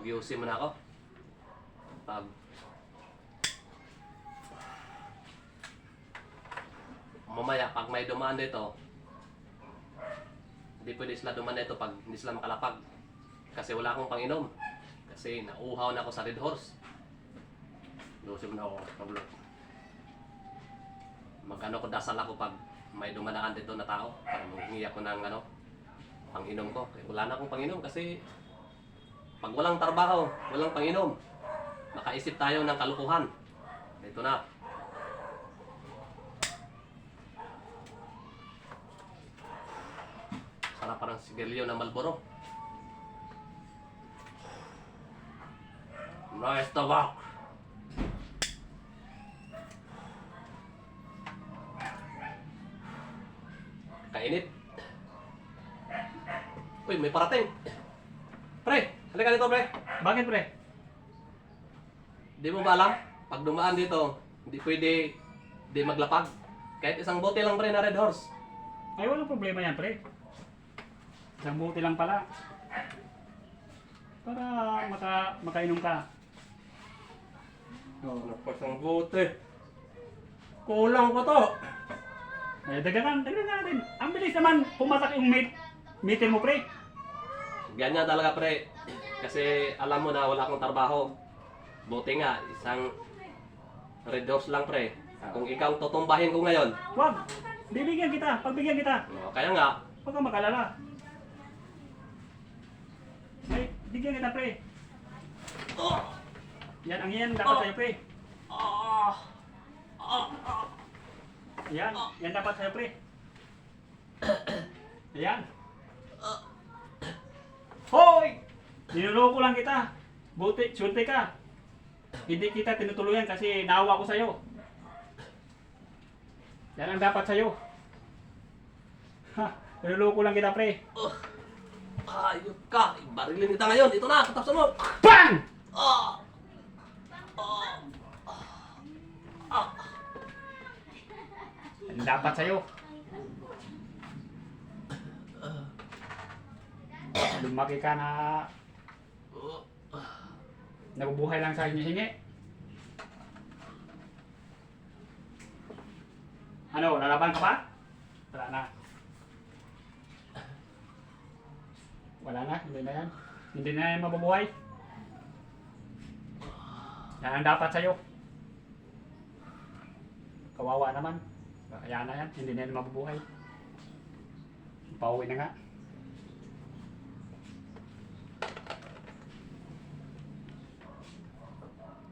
Mag-UC muna ako. Pag mamaya, pag may dumaan dito, hindi pwede sila dumaan dito pag hindi sila makalapag. Kasi wala akong panginom. Kasi nauuhaw na ako sa Red Horse. Lusog na ako. Mag-ano ko, dasal ako pag may dumadaan dito na tao. Para manghingi ako ng panginom ko. Kaya wala na akong panginom kasi pag walang trabaho, walang panginom, makaisip tayo ng kalukuhan. Ito na. Sarap parang sigarilyo ng Marlboro. Nice tabak. Kainit. Uy, may parating. Pre, halika dito, pre. Bakit, pre? Di mo ba alam? Pag dumaan dito, hindi pwede di maglapag. Kahit isang bote lang, pre, na Red Horse. Ay, walang problema yan, pre. Isang buti lang pala. Para makainom ka. Oh, isang bote. Kulang pa to. Ay, dagdagan natin. Ang bilis naman pumatak yung meter mo, pre. Ganyan talaga, pre. Kasi alam mo na wala akong trabaho. Buti nga, isang Red Horse lang, pre. Kung ikaw tutumbahin ko ngayon. Wag! Bibigyan kita, pagbigyan kita. No, kaya nga, Huwag kang makalala. Ay, bigyan kita, pre. Yan, ang yan dapat sa'yo, pre. Yan dapat sa'yo, pre. Ayan. Hoy! Niloloko lang kita. Buti, surte ka. Hindi kita tinutuluyan kasi naawa ko sa'yo. Yan ang dapat sa'yo. Ha, niloloko lang kita, pre. ayok ka. Ibarilin kita ngayon. Ito na, katapos mo. Bang! Ah! Ah! Yan dapat sa'yo. Lumaki ka na nabubuhay lang sa hingi-hingi. Ano, lalaban ka pa? Wala na. Wala na, hindi na yan. Hindi na yan mabubuhay. Yan ang dapat sa'yo. Kawawa naman. Kaya na yan, hindi na yan mabubuhay. Pauwi na nga.